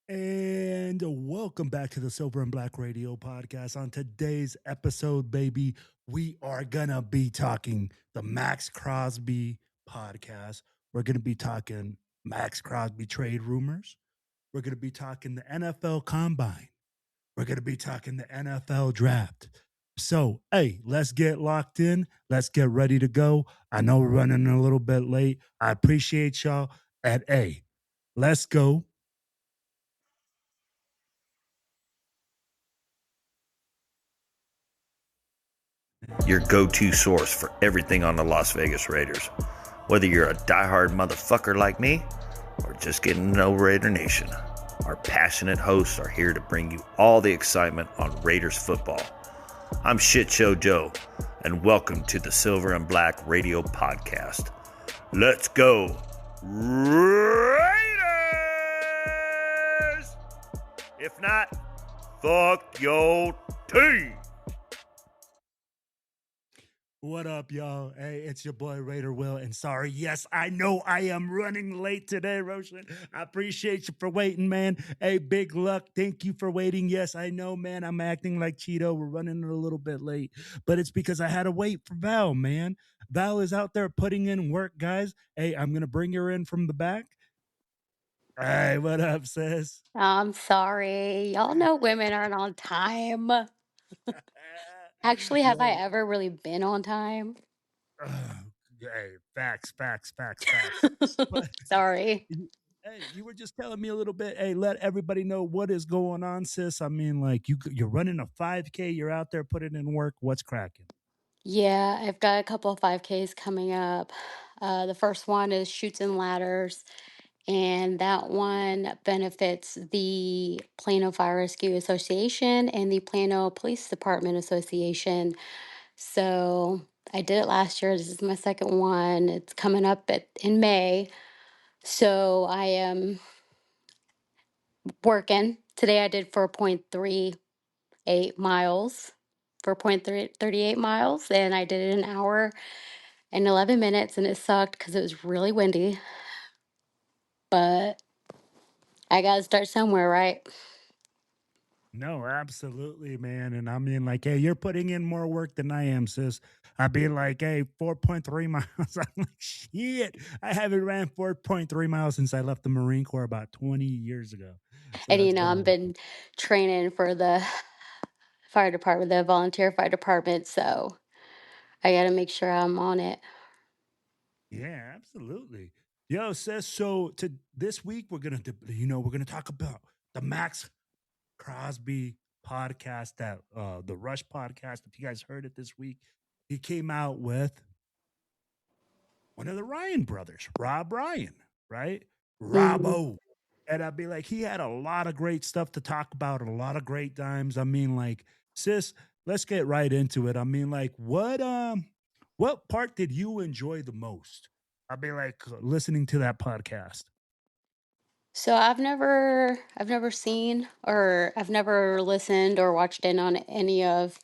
And welcome back to the Silver and Black Radio podcast. On today's episode, baby, we are going to be talking the Max Crosby podcast. We're going to be talking Max Crosby trade rumors. We're going to be talking the NFL Combine. We're going to be talking the NFL Draft. So, hey, let's get locked in. Let's get ready to go. I know we're running a little bit late. I appreciate y'all. And, hey, let's go. Your go-to source for everything on the Las Vegas Raiders. Whether you're a diehard motherfucker like me or just getting to know Raider Nation, our passionate hosts are here to bring you all the excitement on Raiders football. I'm Shit Show Joe, and welcome to the Silver and Black Radio Podcast. Let's go, Raiders! If not, fuck your team! What up, y'all? Hey, it's your boy Raider Will, and sorry, yes, I know I am running late today, Roshan. I appreciate you for waiting, man. Hey, big luck. Thank you for waiting. Yes, I know, man. I'm acting like Cheeto. We're running a little bit late, but it's because I had to wait for Val, man. Val is out there putting in work, guys. Hey, I'm gonna bring her in from the back. Hey, what up, sis? I'm sorry. Y'all know women aren't on time. Actually, have I Yo, ever really been on time? hey, facts. But Sorry. hey, you were just telling me a little bit. Hey, let everybody know what is going on, sis. I mean, like you're running a 5K. You're out there putting in work. What's cracking? Yeah, I've got a couple of 5Ks coming up. The first one is Shoots and Ladders, and that one benefits the Plano Fire Rescue Association and the Plano Police Department Association. So I did it last year. This is my second one. It's coming up in May. So I am working. Today I did 4.38 miles, 4.38 miles, and I did it an hour and 11 minutes, and it sucked because it was really windy, but I got to start somewhere, right? No, absolutely, man. And I mean, like, hey, you're putting in more work than I am, sis. I'd be like, hey, 4.3 miles. I'm like, shit. I haven't ran 4.3 miles since I left the Marine Corps about 20 years ago. So And that's I've wild. been training for the fire department, the volunteer fire department, so I got to make sure I'm on it. Yeah, absolutely. Yo, sis. So to this week, we're gonna talk about the Max Crosby podcast, that the Rush podcast. If you guys heard it this week, he came out with one of the Ryan brothers, Rob Ryan, right? Mhm. Robbo. And I'd be like, he had a lot of great stuff to talk about and a lot of great times. I mean, like, sis, let's get right into it. I mean, like, what part did you enjoy the most? I'd be like listening to that podcast. So I've never seen or I've never listened or watched in on any of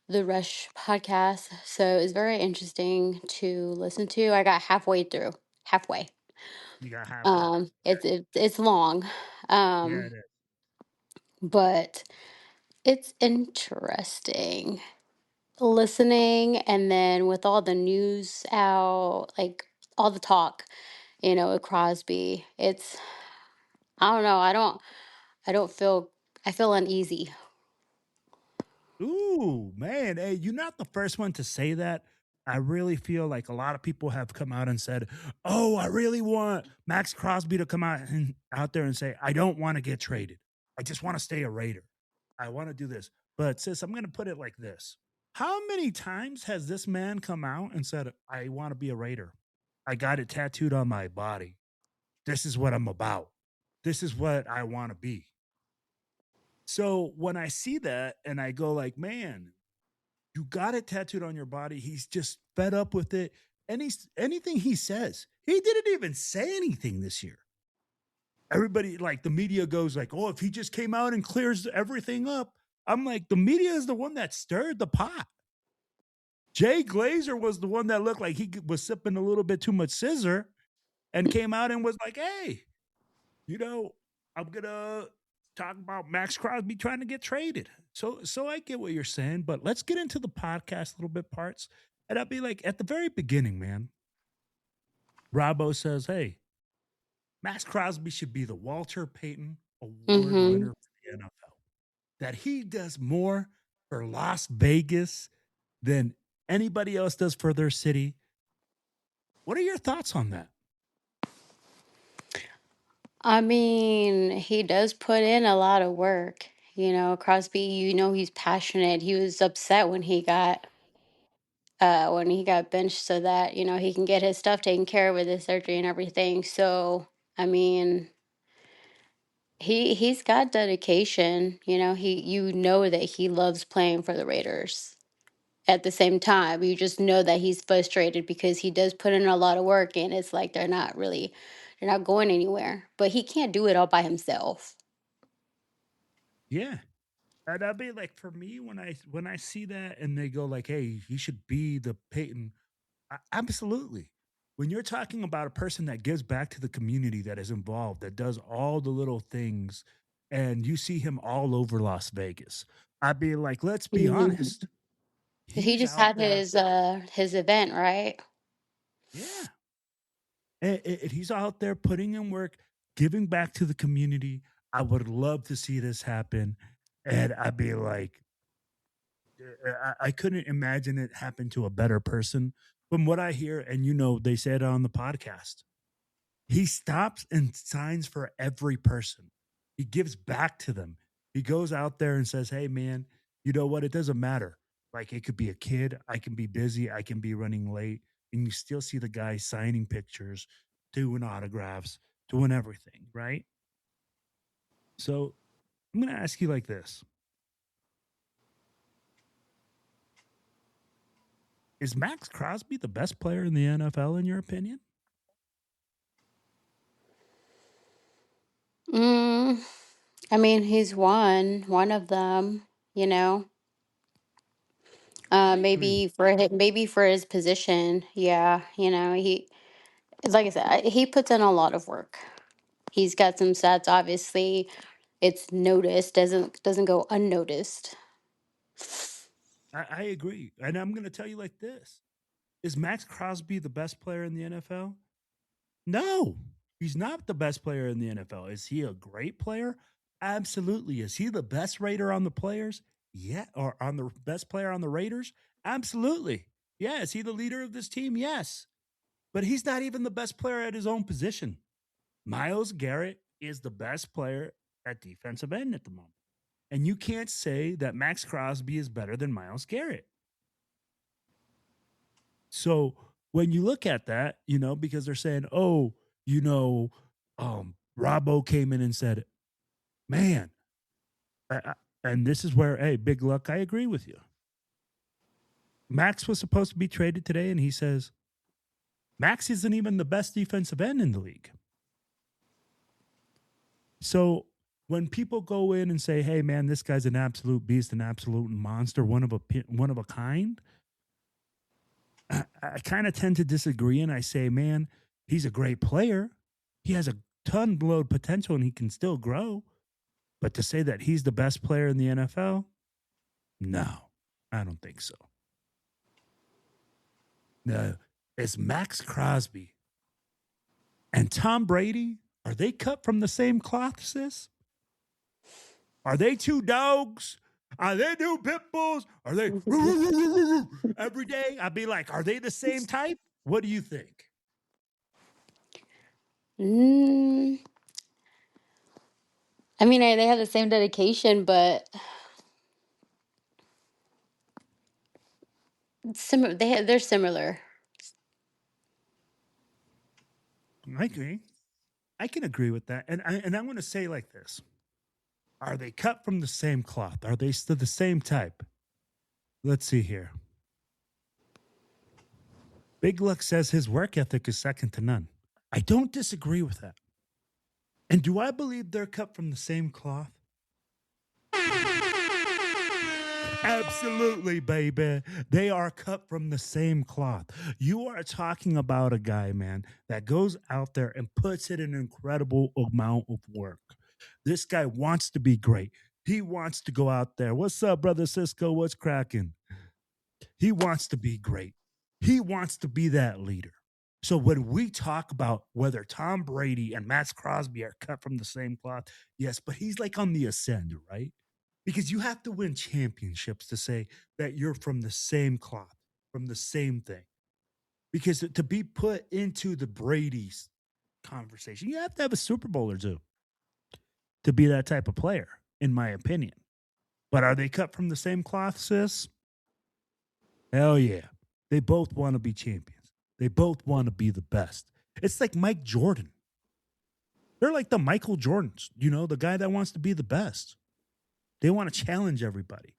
the Rush podcast. So it's very interesting to listen to. I got halfway through, halfway. You got halfway. It's long, Yeah, um, it is. but it's interesting listening. And then with all the news out, like all the talk, with Crosby, I don't know. I don't feel. I feel uneasy. Ooh, man. Hey, you're not the first one to say that. I really feel like a lot of people have come out and said, "Oh, I really want Max Crosby to come out there and say, I don't want to get traded. I just want to stay a Raider. I want to do this." But sis, I'm going to put it like this. How many times has this man come out and said, "I want to be a Raider. I got it tattooed on my body. This is what I'm about. This is what I want to be." So when I see that and I go like, "Man, you got it tattooed on your body. He's just fed up with it." And anything he says, he didn't even say anything this year. Everybody, like the media goes like, "Oh, if he just came out and clears everything up." I'm like, the media is the one that stirred the pot. Jay Glazer was the one that looked like he was sipping a little bit too much scissor and came out and was like, "Hey, you know, I'm gonna talk about Max Crosby trying to get traded. So I get what you're saying, but let's get into the podcast a little bit parts. And I'll be like, at the very beginning, man, Robbo says, hey, Max Crosby should be the Walter Payton Award Mm-hmm. winner for the NFL. That he does more for Las Vegas than anybody else does for their city. What are your thoughts on that? I mean, he does put in a lot of work. Crosby, he's passionate. He was upset when he got benched so that, he can get his stuff taken care of with his surgery and everything. So, I mean, he's got dedication. You know that he loves playing for the Raiders. At the same time, you just know that he's frustrated because he does put in a lot of work and it's like they're not going anywhere. But he can't do it all by himself. Yeah. And I'd be like, for me, when I see that and they go like, hey, he should be the Peyton, absolutely. When you're talking about a person that gives back to the community, that is involved, that does all the little things, and you see him all over Las Vegas, I'd be like, let's be Mhm. honest. He He's just out had there. his event, right? Yeah. And he's out there putting in work, giving back to the community. I would love to see this happen. And I'd be like, I couldn't imagine it happen to a better person. From what I hear, and they said on the podcast, he stops and signs for every person. He gives back to them. He goes out there and says, hey, man, you know what? It doesn't matter. Like, it could be a kid. I can be busy. I can be running late. And you still see the guy signing pictures, doing autographs, doing everything, right? So I'm going to ask you like this. Is Max Crosby the best player in the NFL, in your opinion? Mm, I mean, he's one of them, you know. I agree with Maybe for his position, yeah. He like I said, he puts in a lot of work. He's got some stats. Obviously, it's noticed. Doesn't go unnoticed. I agree. And I'm going to tell you like this. Is Max Crosby the best player in the NFL? No, he's not the best player in the NFL. Is he a great player? Absolutely. Is he the best Raider on the players? Yeah. Or on the best player on the Raiders? Absolutely. Yeah. Is he the leader of this team? Yes. But he's not even the best player at his own position. Myles Garrett is the best player at defensive end at the moment. And you can't say that Max Crosby is better than Myles Garrett. So when you look at that, because they're saying, oh, Robbo came in and said, man, and this is where, hey, big luck, I agree with you. Max was supposed to be traded today, and he says, Max isn't even the best defensive end in the league. So when people go in and say, hey, man, this guy's an absolute beast, an absolute monster, one of a kind, I kind of tend to disagree, and I say, man, he's a great player. He has a ton load potential, and he can still grow. But to say that he's the best player in the NFL, no, I don't think so. No, it's Max Crosby and Tom Brady. Are they cut from the same cloth, sis? Are they two dogs? Are they two pit bulls? Are they every day? I'd be like, are they the same type? What do you think? Mm, I mean, they have the same dedication, but similar. They're similar. I agree. I can agree with that. And I'm going to say like this. Are they cut from the same cloth? Are they still the same type? Let's see here. Big Luck says his work ethic is second to none. I don't disagree with that. And do I believe they're cut from the same cloth? Absolutely, baby. They are cut from the same cloth. You are talking about a guy, man, that goes out there and puts in an incredible amount of work. This guy wants to be great. He wants to go out there. What's up, brother Cisco? What's cracking? He wants to be great. He wants to be that leader. So when we talk about whether Tom Brady and Max Crosby are cut from the same cloth, yes, but he's like on the ascend, right? Because you have to win championships to say that you're from the same cloth, from the same thing. Because to be put into the Brady's conversation, you have to have a Super Bowl or two to be that type of player, in my opinion. But are they cut from the same cloth, sis? Hell yeah. They both want to be champions. They both want to be the best. It's like Mike Jordan. They're like the Michael Jordans, the guy that wants to be the best. They want to challenge everybody.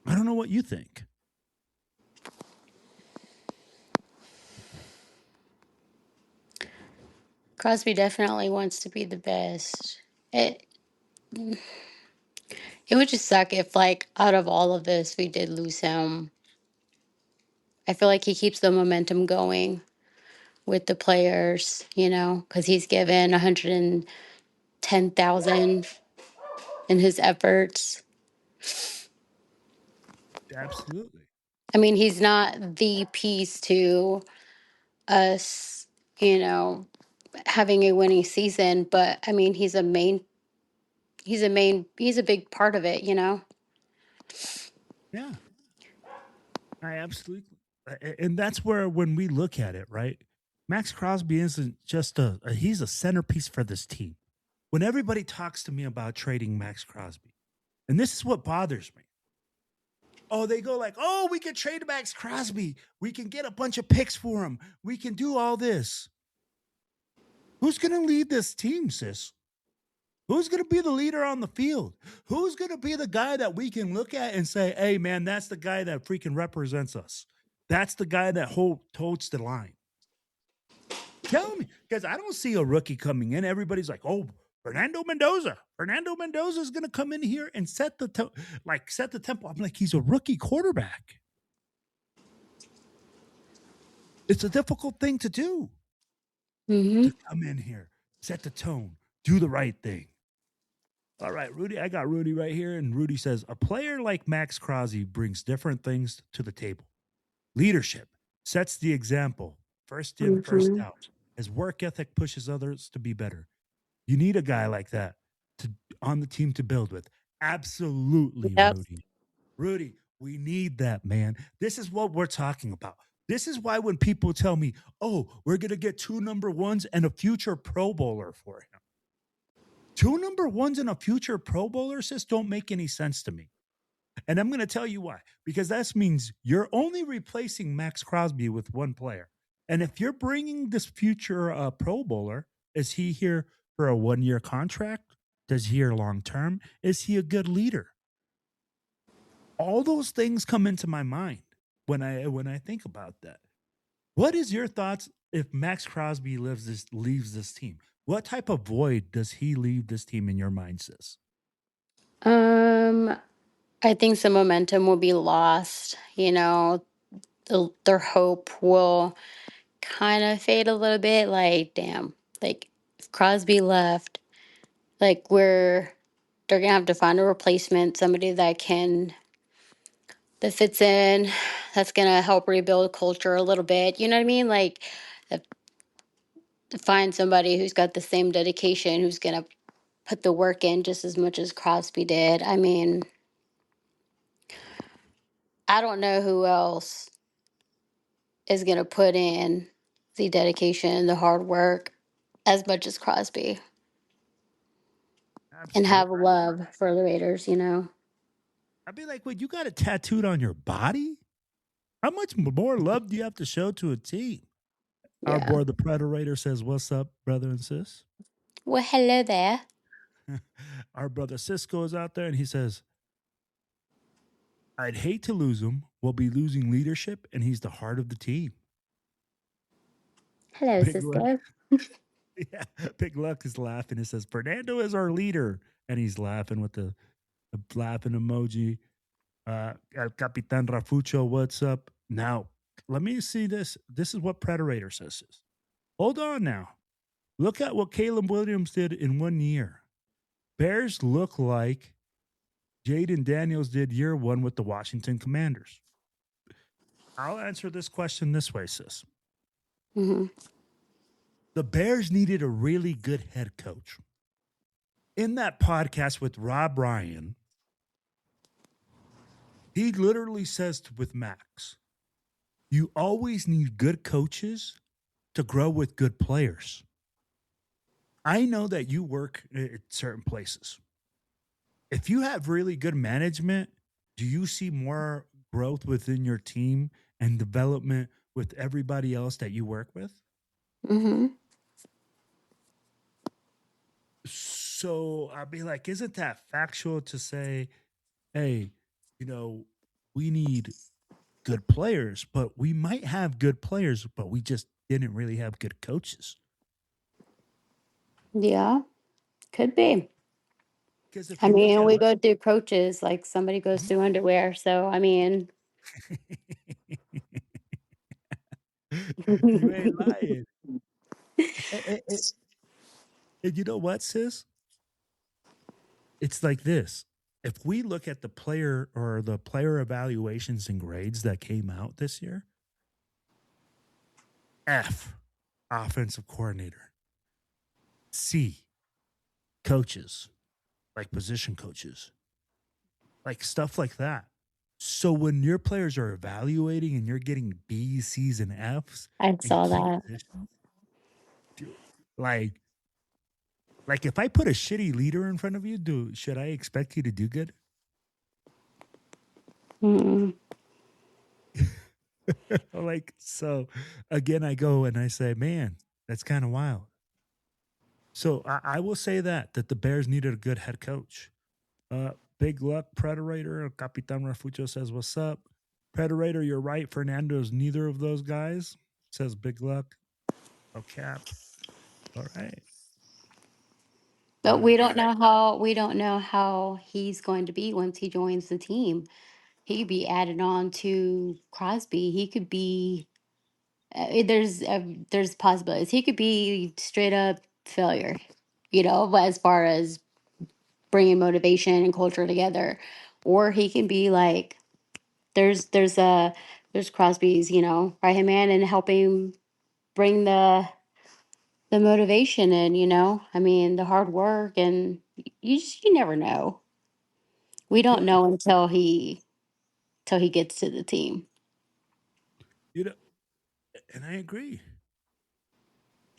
I don't know what you think. Crosby definitely wants to be the best. It it would just suck if, like, out of all of this, we did lose him. I feel like he keeps the momentum going with the players, because he's given 110,000 in his efforts. Absolutely. I mean, he's not the piece to us, having a winning season, but I mean, he's a big part of it. Yeah, I absolutely. And that's where when we look at it, right? Max Crosby isn't just he's a centerpiece for this team. When everybody talks to me about trading Max Crosby, and this is what bothers me. Oh, they go like, oh, we can trade Max Crosby. We can get a bunch of picks for him. We can do all this. Who's going to lead this team, sis? Who's going to be the leader on the field? Who's going to be the guy that we can look at and say, hey, man, that's the guy that freaking represents us? That's the guy that holds the line. Tell me, because I don't see a rookie coming in. Everybody's like, oh, Fernando Mendoza. Fernando Mendoza is going to come in here and set the tempo. I'm like, he's a rookie quarterback. It's a difficult thing to do. Mm-hmm. To come in here, set the tone, do the right thing. All right, Rudy, I got Rudy right here. And Rudy says, a player like Max Crosby brings different things to the table. Leadership, sets the example, first in, first Mm-hmm. out. His work ethic pushes others to be better. You need a guy like that on the team to build with. Absolutely, Yep. Rudy. Rudy, we need that, man. This is what we're talking about. This is why when people tell me, oh, we're going to get 2 number ones and a future Pro Bowler for him. 2 number ones and a future Pro Bowler, sis, don't make any sense to me. And I'm going to tell you why. Because that means you're only replacing Max Crosby with one player. And if you're bringing this future Pro Bowler, is he here for a 1-year contract? Does he here long term? Is he a good leader? All those things come into my mind when I think about that. What is your thoughts if Max Crosby leaves this team? What type of void does he leave this team in your mind, sis? I think some momentum will be lost. Their hope will kind of fade a little bit. Like, damn, like if Crosby left, like they're gonna have to find a replacement, somebody that fits in, that's gonna help rebuild culture a little bit. You know what I mean? Like, uh, to find somebody who's got the same dedication, who's gonna put the work in just as much as Crosby did. I mean, I don't know who else is going to put in the dedication, the hard work as much as Crosby and have Absolutely. love for the Raiders. I'd be like, wait, you got it tattooed on your body? How much more love do you have to show to a team? Our Yeah. boy, the Predator, says, what's up, brother and sis? Well, hello there. Our brother Cisco is out there and he says, I'd hate to lose him. We'll be losing leadership, and he's the heart of the team. Hello, Big Luck. Cisco. Yeah, Big Luck is laughing. It says, Fernando is our leader. And he's laughing with the laughing emoji. El Capitan Rafucho, what's up? Now, let me see this. This is what Predator says. Hold on now. Look at what Caleb Williams did in 1 year. Bears look like Jaden Daniels did year one with the Washington Commanders. I'll answer this question this way, sis. Hmm. The Bears needed a really good head coach. In that podcast with Rob Ryan, he literally says with Max, you always need good coaches to grow with good players. I know that you work at certain places. If you have really good management, do you see more growth within your team and development with everybody else that you work with? Hmm. So I'd be like, isn't that factual to say, hey, you know, we need good players, but we might have good players, but we just didn't really have good coaches. Yeah, could be. Because if I you look mean, at we what go through coaches like somebody goes through underwear. So, I mean, you ain't lying. And you know what, sis? It's like this. If we look at the player or the player evaluations and grades that came out this year, F, offensive coordinator, C, coaches, like position coaches, like stuff like that. So when your players are evaluating and you're getting B's, C's, and F's I in saw key that. positions, dude, like like if I put a shitty leader in front of you, dude, should I expect you to do good? Mm. Like so again, I go and I say, man, that's kind of wild. So I will say that the Bears needed a good head coach. Big luck, Predator. Capitan Rafucho says, "What's up, Predator? You're right. Fernando's neither of those guys." Says Big luck. Oh cap. All right. But Uh, we don't know how he's going to be once he joins the team. He could be added on to Crosby. He could be there's possibilities. He could be straight up failure. But as far as bringing motivation and culture together, or he can be like there's Crosby's right hand man and helping bring the motivation in. I mean the hard work and you never know. We don't yeah. know until he gets to the team. You know, and I agree.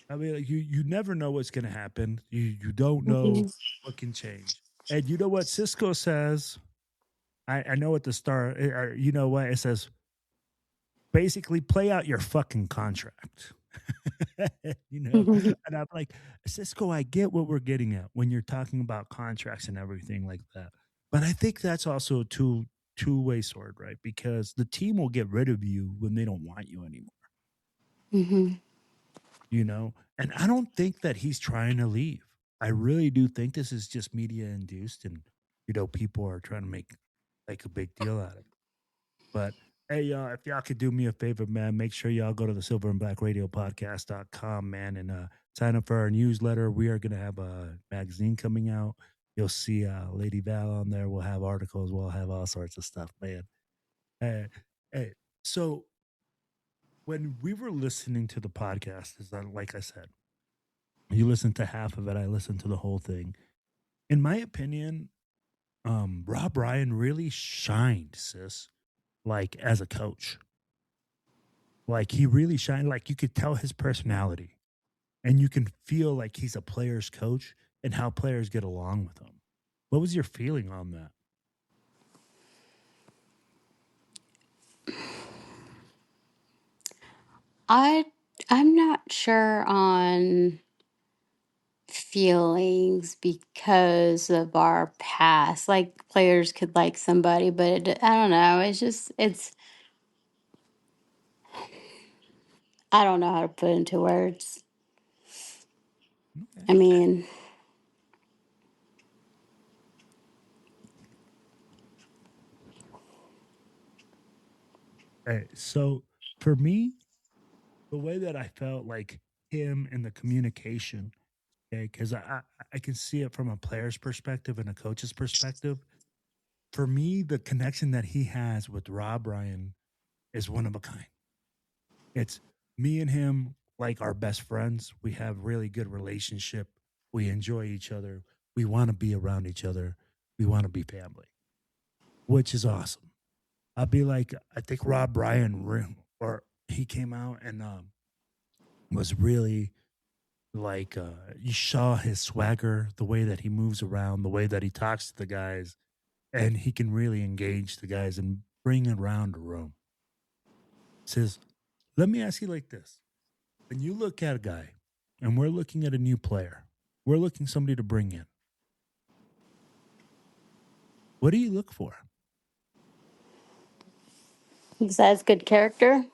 I mean, like, you never know what's going to happen. You don't know Mhm. what can change. And you know what Cisco says? I know at the start. You know what it says? Basically, play out your fucking contract. you know, and I'm like, Cisco, I get what we're getting at when you're talking about contracts and everything like that. But I think that's also a two-way sword, right? Because the team will get rid of you when they don't want you anymore. Mhm. You know, and I don't think that he's trying to leave. I really do think this is just media induced, and people are trying to make a big deal out of it. But hey, y'all, if y'all could do me a favor, man, make sure y'all go to the Silver and Black Radio Podcast.com, man, and sign up for our newsletter. We are going to have a magazine coming out. You'll see Lady Val on there. We'll have articles. We'll have all sorts of stuff, man. Hey, hey. So when we were listening to the podcast, is that like I said, you listen to half of it. I listened to the whole thing. In my opinion, Rob Ryan really shined, sis, like as a coach. Like he really shined. Like you could tell his personality, and you can feel like he's a player's coach and how players get along with him. What was your feeling on that? I I'm not sure on feelings because of our past. Like players could like somebody, but I don't know. It's I don't know how to put it into words. Okay. I mean, So for me, the way that I felt like him and the communication. Okay, because I can see it from a player's perspective and a coach's perspective. For me, the connection that he has with Rob Ryan is one of a kind. It's me and him like our best friends. We have really good relationship. We enjoy each other. We want to be around each other. We want to be family, which is awesome. I'll be like, I think Rob Ryan or he came out and was really like you saw his swagger, the way that he moves around, the way that he talks to the guys, and he can really engage the guys and bring around the room. Says, let me ask you like this: when you look at a guy, and we're looking at a new player, we're looking somebody to bring in. What do you look for? Besides good character,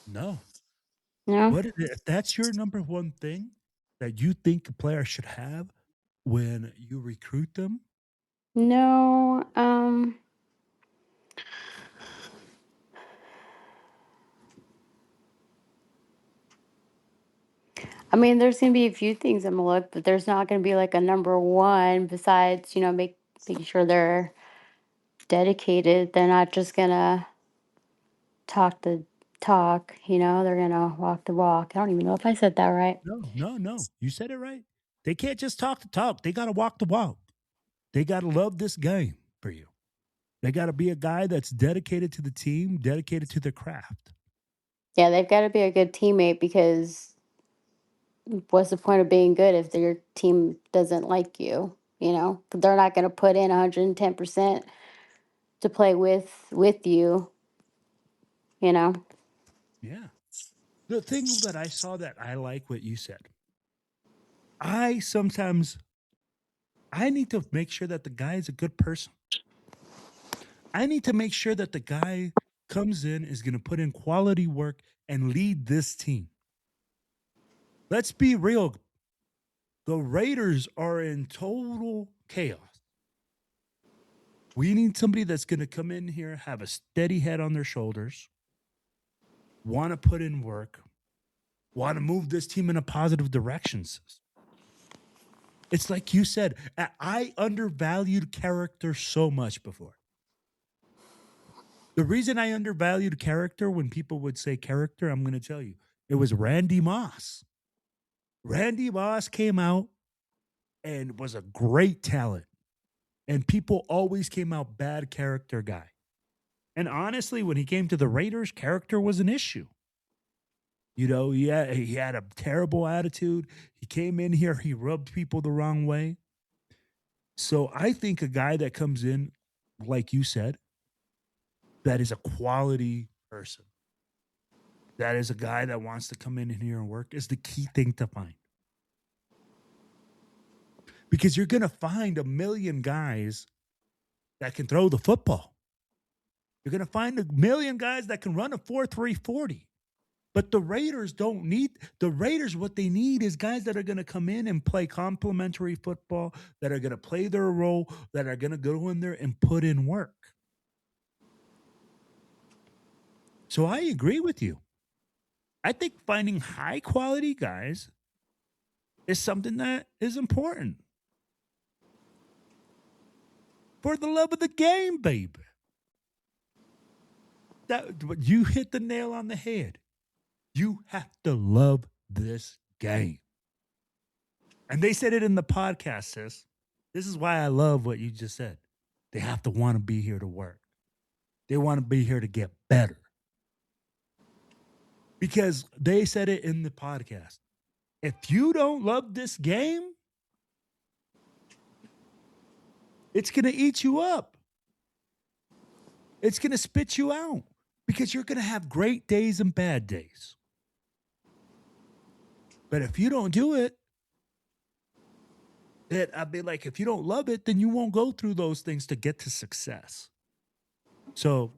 No. no, What is it? If that's your number one thing that you think a player should have when you recruit them, no. I mean, there's gonna be a few things I'm gonna look, but there's not gonna be like a number one. Besides, making sure they're dedicated. They're not just gonna talk the talk. They're gonna walk the walk. I don't even know if I said that right. no, no, no. You said it right. They can't just talk the talk. They got to walk the walk. They got to love this game for you. They got to be a guy that's dedicated to the team, dedicated to their craft. Yeah, they've got to be a good teammate because what's the point of being good if your team doesn't like you? They're not going to put in 110% to play with you. You know, Yeah. The thing that I saw that I like what you said. I sometimes I need to make sure that the guy is a good person. I need to make sure that the guy comes in is going to put in quality work and lead this team. Let's be real. The Raiders are in total chaos. We need somebody that's going to come in here, have a steady head on their shoulders, want to put in work, want to move this team in a positive direction. It's like you said, I undervalued character so much before. The reason I undervalued character when people would say character, I'm going to tell you, it was Randy Moss. Randy Moss came out and was a great talent, and people always came out bad character guy. And honestly, when he came to the Raiders, character was an issue. He had a terrible attitude. He came in here, he rubbed people the wrong way. So I think a guy that comes in, like you said, that is a quality person, that is a guy that wants to come in here and work, is the key thing to find. Because you're going to find a million guys that can throw the football. You're going to find a million guys that can run a 4.340. But the Raiders don't need the Raiders. What they need is guys that are going to come in and play complementary football, that are going to play their role, that are going to go in there and put in work. So I agree with you. I think finding high quality guys is something that is important. For the love of the game, baby. That you hit the nail on the head. You have to love this game. And they said it in the podcast, sis. This is why I love what you just said. They have to want to be here to work. They want to be here to get better. Because they said it in the podcast. If you don't love this game, it's going to eat you up. It's going to spit you out because you're going to have great days and bad days. But if you don't do it, then I'd be like, if you don't love it, then you won't go through those things to get to success. So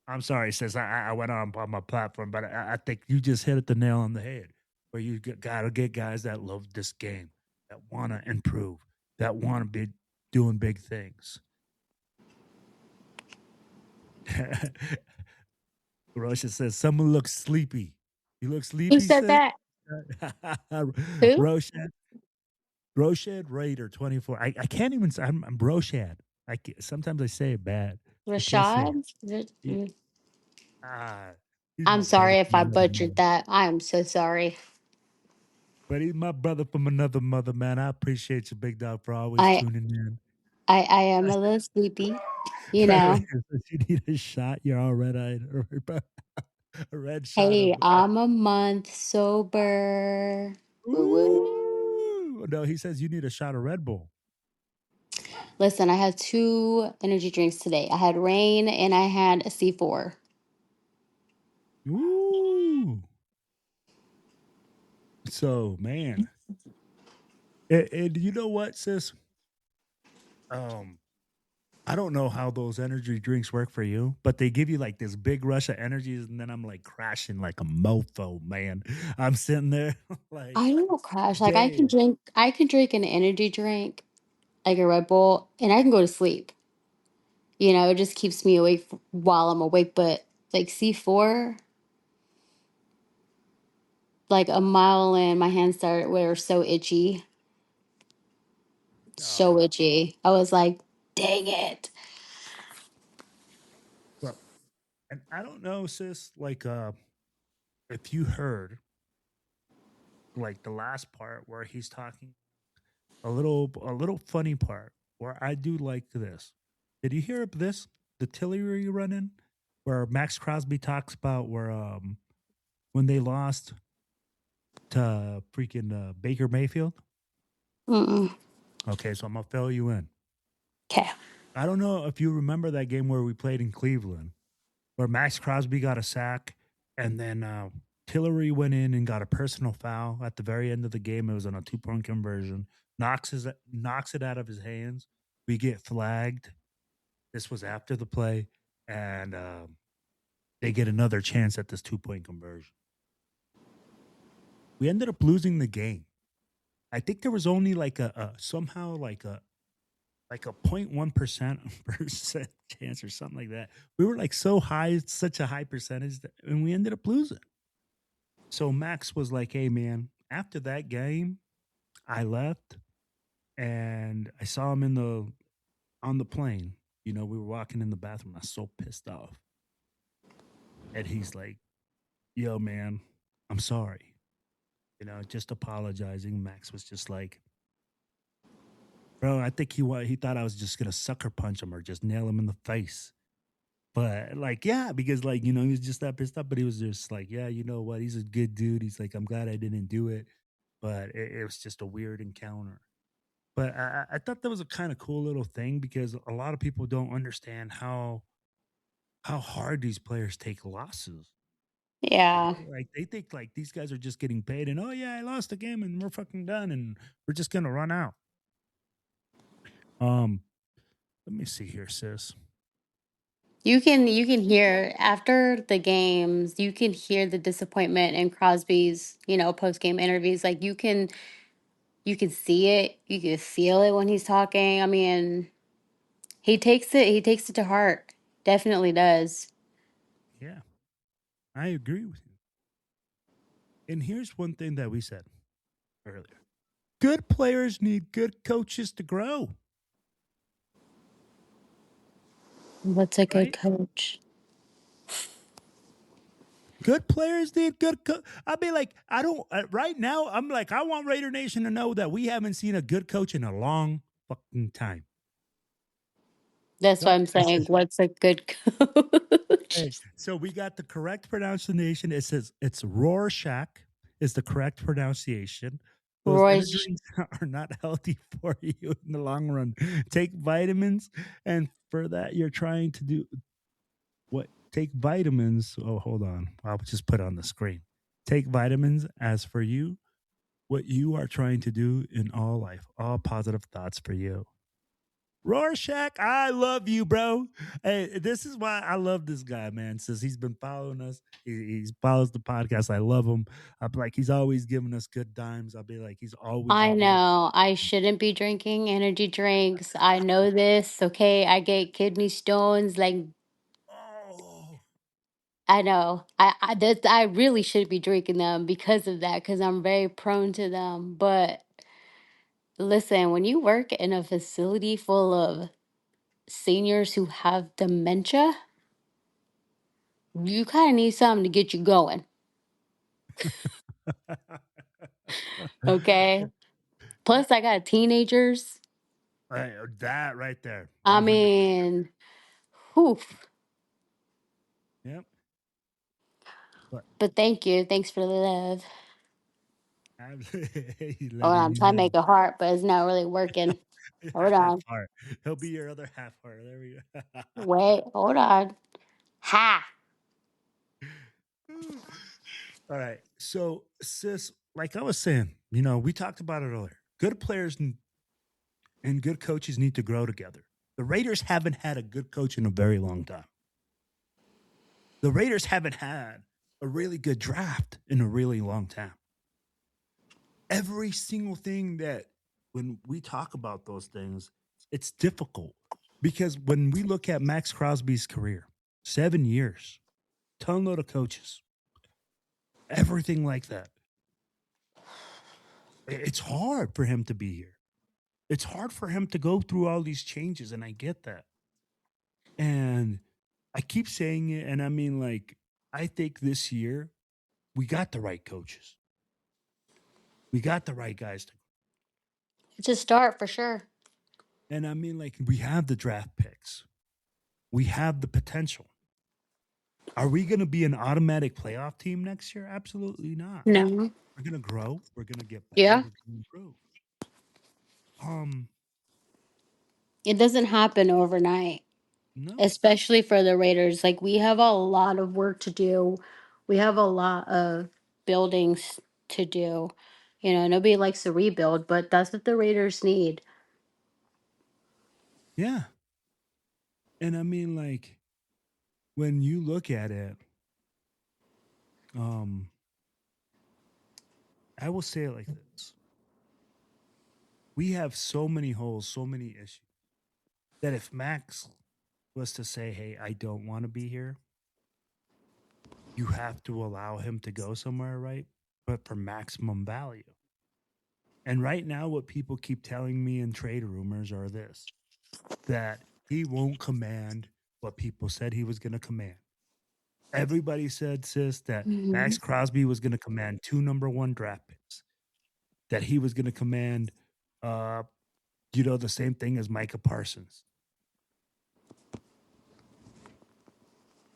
I'm sorry, sis. I went on my platform, but I think you just hit the nail on the head. Where you got to get guys that love this game, that want to improve, that want to be doing big things. Russia says, someone looks sleepy. You look Who sleepy, said sis? that? Who? Roshan, Roshan Raider 24. I can't even say I'm Roshan. Sometimes I say it bad. I can't say it. Rashad? He, ah, he's I'm my brother sorry if from I another butchered mother. that. I am so sorry. But he's my brother from another mother, man. I appreciate you, big dog, for always I tuning in. I am a little sleepy, you Right, know. if you need a shot, you're all red eyed. A red shot Hey, of I'm a month sober. Woo woo. ooh. No, he says you need a shot of Red Bull. Listen, I had two energy drinks today. I had rain and I had a C4. Ooh. So man. And you know what, sis? Um, I don't know how those energy drinks work for you, but they give you like this big rush of energies, and then I'm like crashing like a mofo, man. I'm sitting there like I don't crash. Like dead. I can drink an energy drink, like a Red Bull, and I can go to sleep. You know, it just keeps me awake while I'm awake. But like C4, like a mile in, my hands were so itchy. So Oh, itchy. I was like, dang it. well, and I don't know, sis, like if you heard like the last part where he's talking a little funny part where I do like this. Did you hear of this? The Tillery run in where Max Crosby talks about where when they lost to freaking Baker Mayfield. Mm-mm. Okay, so I'm gonna fill you in. Okay. I don't know if you remember that game where we played in Cleveland, where Max Crosby got a sack, and then Tillery went in and got a personal foul at the very end of the game. It was on a 2 point conversion. Knocks it out of his hands. We get flagged. This was after the play, and they get another chance at this 2 point conversion. We ended up losing the game. I think there was only like a somehow like a 0.1% percent chance or something like that. We were like so high, such a high percentage, and we ended up losing. So Max was like, "Hey man, after that game, I left and I saw him in the on the plane. You know, we were walking in the bathroom. I was so pissed off, and he's like, "Yo man, I'm sorry. You know, just apologizing." Max was just like, "Bro, I think he thought I was just gonna sucker punch him or just nail him in the face." But like, yeah, because like, you know, he was just that pissed off, but he was just like, yeah, you know what? He's a good dude. He's like, I'm glad I didn't do it, but it was just a weird encounter. But I thought that was a kind of cool little thing because a lot of people don't understand how hard these players take losses. You Yeah. know, like they think like these guys are just getting paid and oh yeah, I lost the game and we're fucking done and we're just gonna run out. Um, let me see here, sis. You can hear after the games, you can hear the disappointment in Crosby's, post game interviews. Like you can see it, you can feel it when he's talking. I mean, he takes it to heart. Definitely does. Yeah, I agree with you. And here's one thing that we said earlier. Good players need good coaches to grow, What's a good right? coach? Good players need good. I mean, like, I don't, right now, I'm like, I want Raider Nation to know that we haven't seen a good coach in a long fucking time. That's what Nope. I'm saying. What's a good coach? Hey, so we got the correct pronunciation. It says it's Rorschach is the correct pronunciation. Those Roy, energy drinks are not healthy for you in the long run. Take vitamins, and for that, you're trying to do what? Take vitamins. Oh, hold on. I'll just put it on the screen. Take vitamins as for you, what you are trying to do in all life, all positive thoughts for you. Rorschach, I love you, bro. Hey, this is why I love this guy, man. Since he's been following us, he follows the podcast. I love him. I'm like, he's always giving us good dimes. I'll be like, he's always I on there. know I shouldn't be drinking energy drinks. I know this. Okay, I get kidney stones. Like Oh. I know. I really should be drinking them because of that, because I'm very prone to them. But listen, when you work in a facility full of seniors who have dementia, you kind of need something to get you going. Okay. Plus, I got teenagers. That right there, I 100. mean, whew. Yep. But But thank you. Thanks for the love. he's Oh, letting I'm you trying to know. make a heart, but it's not really working. Hold Half on. heart. He'll be your other half heart. There we go. Wait, hold on. Ha! All right. So, sis, like I was saying, we talked about it earlier. Good players and good coaches need to grow together. The Raiders haven't had a good coach in a very long time. The Raiders haven't had a really good draft in a really long time. Every single thing that when we talk about those things, it's difficult because when we look at Max Crosby's career, 7 years, ton load of coaches, everything like that. It's hard for him to be here. It's hard for him to go through all these changes, and I get that. And I keep saying it, and I mean, like, I think this year we got the right coaches. We got the right guys to, It's a start for sure. and I mean, like, we have the draft picks. We have the potential. Are we going to be an automatic playoff team next year? Absolutely not. No. We're going to grow. We're going to get better. Yeah. We're going to improve. Um, It doesn't happen overnight, no. especially for the Raiders. Like, we have a lot of work to do. We have a lot of buildings to do. Nobody likes to rebuild, but that's what the Raiders need. Yeah. And I mean, like, when you look at it, um, I will say it like this. We have so many holes, so many issues that if Max was to say, hey, I don't want to be here, you have to allow him to go somewhere, right? But for maximum value. And right now, what people keep telling me in trade rumors are this that he won't command what people said he was going to command. Everybody said, sis, that Mhm. Max Crosby was going to command 2 number 1 draft picks, that he was going to command, uh, the same thing as Micah Parsons.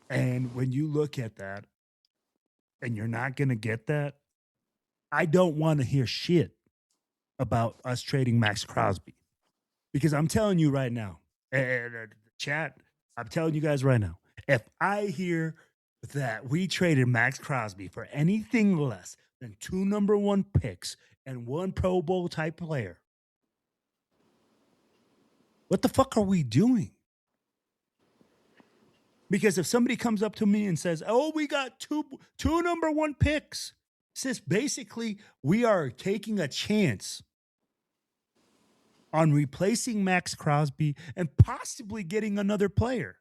And when you look at that and you're not going to get that, I don't want to hear shit about us trading Max Crosby because I'm telling you right now, chat, I'm telling you guys right now, if I hear that we traded Max Crosby for anything less than 2 number 1 picks and 1 Pro Bowl type player, what the fuck are we doing? Because if somebody comes up to me and says, "Oh, we got two number 1 picks," sis, basically we are taking a chance on replacing Max Crosby and possibly getting another player.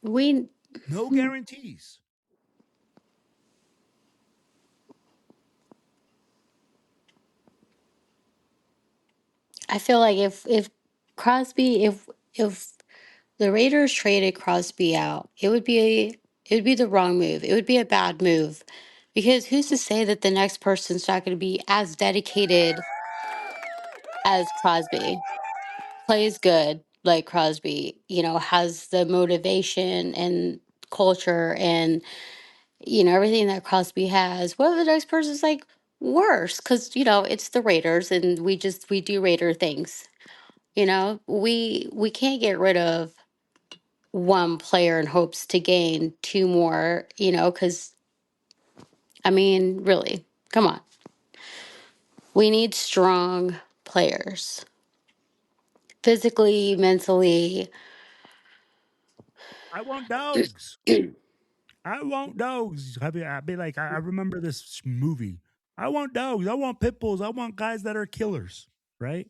We, No guarantees. I feel like if Crosby, if the Raiders traded Crosby out, it would be the wrong move. It would be a bad move, because who's to say that the next person's not going to be as dedicated as Crosby? Plays good like Crosby, has the motivation and culture and everything that Crosby has. What if the next person's like worse? Because it's the Raiders, and we do Raider things. We can't get rid of one player in hopes to gain two more. Because I mean, really, come on, we need strong players, physically, mentally. I want dogs. I want dogs. I'd be like, I remember this movie. I want dogs. I want pit bulls. I want guys that are killers, right?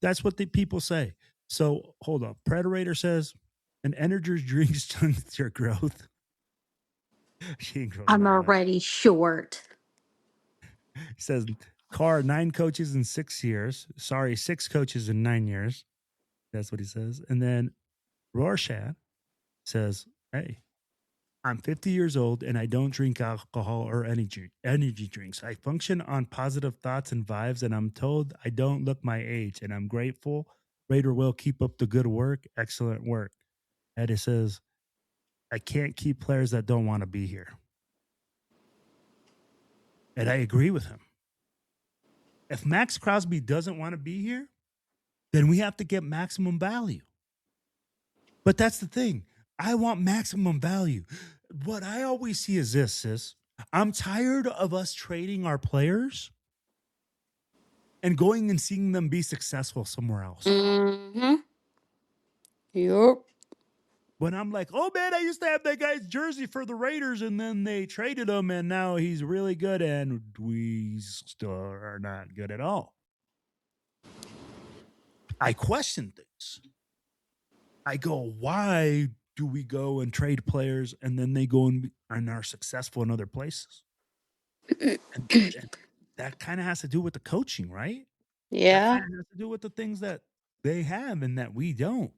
That's what the people say. So hold on. Predator says an energy drink stunts your growth. She ain't growing I'm that much. already short. He says, Carr, 9 coaches in 6 years. Sorry, 6 coaches in 9 years. That's what he says. And then Rorschach says, hey, I'm 50 years old and I don't drink alcohol or energy drinks. I function on positive thoughts and vibes, and I'm told I don't look my age, and I'm grateful. Raider will keep up the good work. Excellent work. And it says, I can't keep players that don't want to be here. And I agree with him. If Max Crosby doesn't want to be here, then we have to get maximum value. But that's the thing. I want maximum value. What I always see is this, sis. I'm tired of us trading our players and going and seeing them be successful somewhere else. Mm-hmm. Yup. When I'm like, oh man, I used to have that guy's jersey for the Raiders, and then they traded him, and now he's really good, and we still are not good at all. I question things. I go, why do we go and trade players and then they go and are successful in other places? And that kind of has to do with the coaching, right? That Yeah. kind of has to do with the things that they have and that we don't,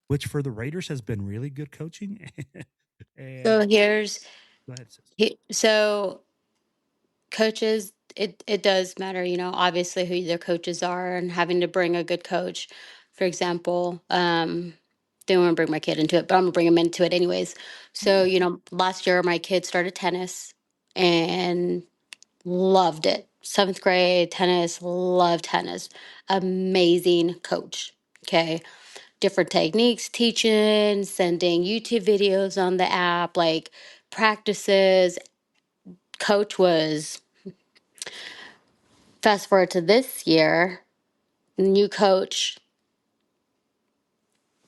which for the Raiders has been really good coaching. And So here's go ahead, sis. so coaches, it does matter, obviously who their coaches are and having to bring a good coach. For example, don't want to bring my kid into it, but I'm gonna bring him into it anyways. So, last year my kid started tennis and loved it. Seventh grade tennis, loved tennis. Amazing coach. Okay. Different techniques, teaching, sending YouTube videos on the app, like practices. Coach was, fast forward to this year, new coach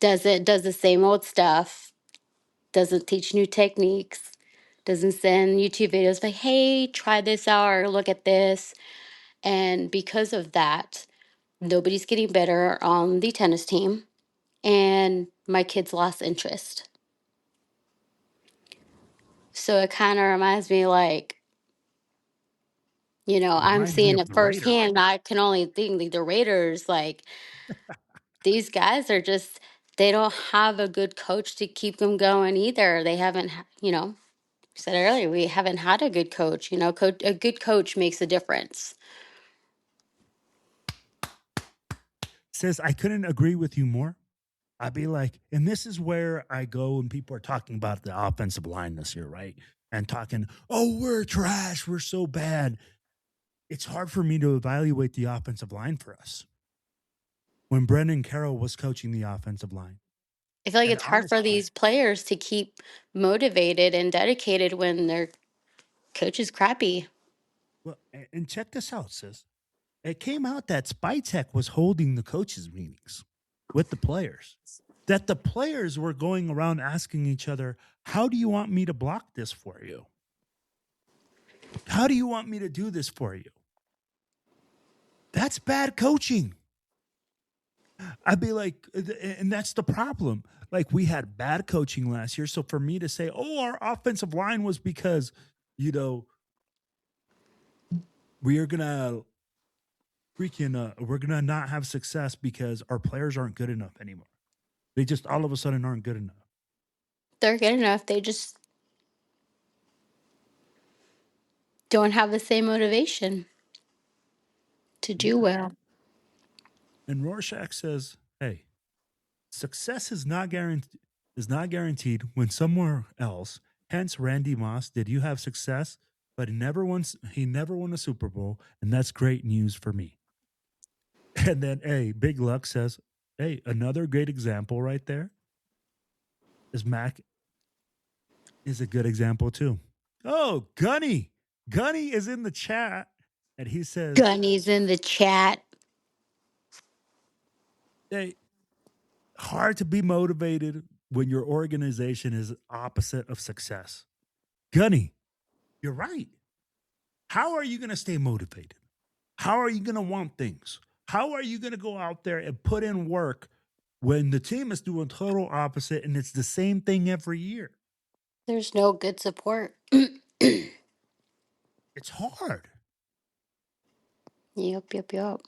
does the same old stuff, doesn't teach new techniques, doesn't send YouTube videos like, hey, try this out or look at this. And because of that, nobody's getting better on the tennis team. And my kids lost interest. So it kind of reminds me like, I'm Reminds me seeing of it the Raiders. firsthand. I can only think like the Raiders, like these guys are just, they don't have a good coach to keep them going either. They haven't, said earlier, we haven't had a good coach. A good coach makes a difference. Says, I couldn't agree with you more. I'd be like, and this is where I go when people are talking about the offensive line this year, right? And talking, oh, we're trash, we're so bad. It's hard for me to evaluate the offensive line for us when Brendan Carroll was coaching the offensive line. I feel like And it's hard for honestly, these players to keep motivated and dedicated when their coach is crappy. well, and check this out, sis. It came out that Spytek was holding the coaches' meetings with the players. That the players were going around asking each other, how do you want me to block this for you? How do you want me to do this for you? That's bad coaching. I'd be like, and that's the problem. Like, we had bad coaching last year. So for me to say, oh, our offensive line was because, we are going to we're going to not have success because our players aren't good enough anymore. They just all of a sudden aren't good enough. They're good enough. They just don't have the same motivation to do Yeah. well. And Rorschach says, hey, success is not guaranteed when somewhere else. Hence, Randy Moss, did you have success? But he never won a Super Bowl, and that's great news for me. And then, hey, Big Luck says, hey, another great example right there is Mac is a good example too. Oh, Gunny. Gunny is in the chat, and he says, Gunny's in the chat. hey, hard to be motivated when your organization is opposite of success. Gunny, you're right. How are you going to stay motivated? How are you going to want things? How are you going to go out there and put in work when the team is doing total opposite and it's the same thing every year? There's no good support. It's hard. Yep, yep, yep.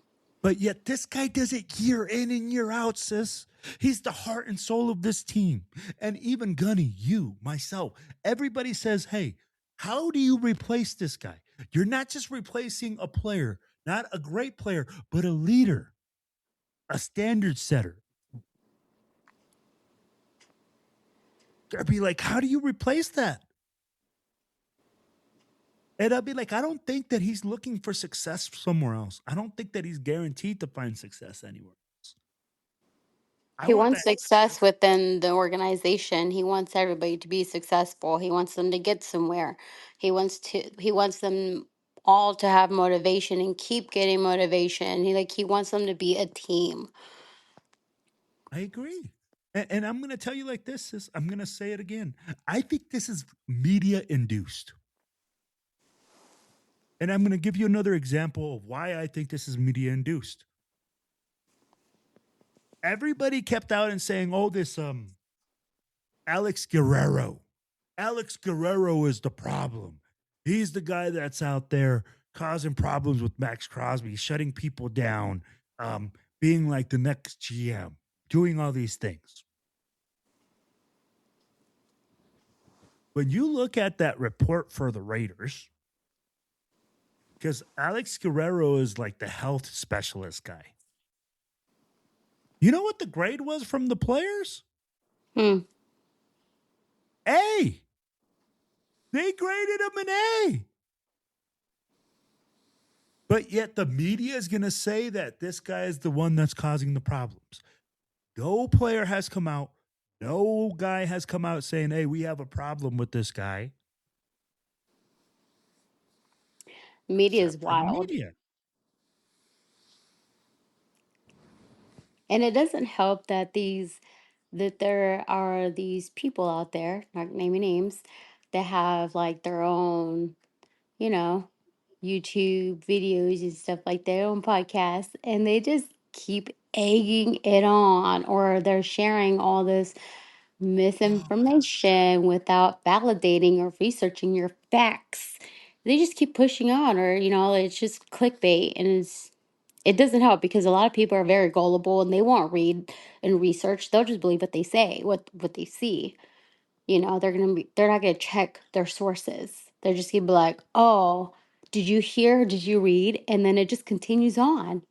But yet this guy does it year in and year out, sis. He's the heart and soul of this team. And even Gunny, you, myself, everybody says, hey, how do you replace this guy? You're not just replacing a player, not a great player, but a leader, a standard setter. I'd be like, how do you replace that? And I'd be like, I don't think that he's looking for success somewhere else. I don't think that he's guaranteed to find success anywhere else. I He want wants that. success within the organization. He wants everybody to be successful. He wants them to get somewhere. He wants them all to have motivation and keep getting motivation. He wants them to be a team. I agree. And I'm going to tell you like this, sis. I'm going to say it again. I think this is media induced. And I'm going to give you another example of why I think this is media induced. Everybody kept out and saying, oh, this Alex Guerrero. Alex Guerrero is the problem. He's the guy that's out there causing problems with Max Crosby, shutting people down, being like the next GM, doing all these things. When you look at that report for the Raiders, because Alex Guerrero is like the health specialist guy. You know what the grade was from the players? Hmm. A. They graded him an A. But yet the media is going to say that this guy is the one that's causing the problems. No player has come out. No guy has come out saying, hey, we have a problem with this guy. Media is Except for the wild. media. And it doesn't help that there are these people out there, not naming names, that have like their own, you know, YouTube videos and stuff like their own podcasts, and they just keep egging it on, or they're sharing all this Oh, misinformation without validating or researching your facts. They just keep pushing on, or it's just clickbait, and it doesn't help because a lot of people are very gullible and they won't read and research. They'll just believe what they say, what they see. They're not gonna check their sources. They're just gonna be like, oh, did you hear? Did you read? And then it just continues on.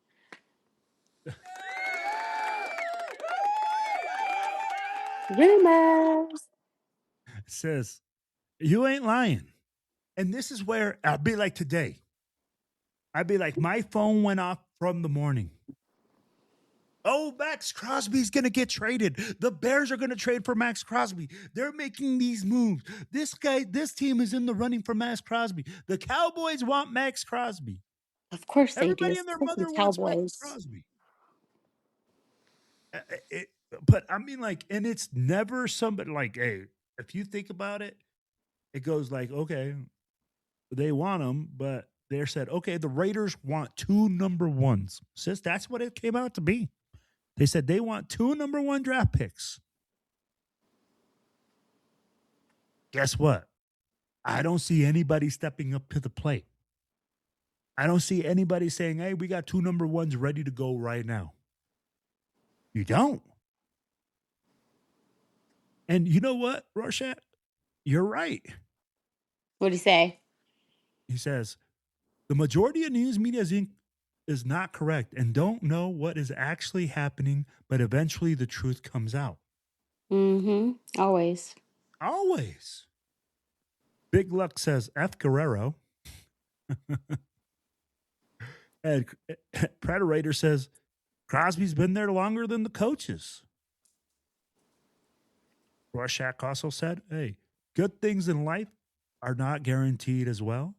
Rumors. says, you ain't lying. And this is where I'll be like today. I'd be like, my phone went off from the morning. Oh, Max Crosby's going to get traded. The Bears are going to trade for Max Crosby. They're making these moves. This team is in the running for Max Crosby. The Cowboys want Max Crosby. Of course they do. Everybody and their Fucking mother wants Max Cowboys. Crosby. Uh, it- but I mean, like, and it's never somebody like, hey, if you think about it, it goes like, okay, they want him, but they said, okay, the Raiders want 2 number ones. Sis, that's what it came out to be. They said they want 2 number 1 draft picks. Guess what? I don't see anybody stepping up to the plate. I don't see anybody saying, hey, we got 2 number 1s ready to go right now. You don't. And you know what, Rorschach? You're right. What do you say? He says, the majority of news media is not correct and don't know what is actually happening, but eventually the truth comes out. Mm-hmm. Always. Always. Big Luck says F. Guerrero. And Predator says Crosby's been there longer than the coaches. Rorschach also said, hey, good things in life are not guaranteed as well,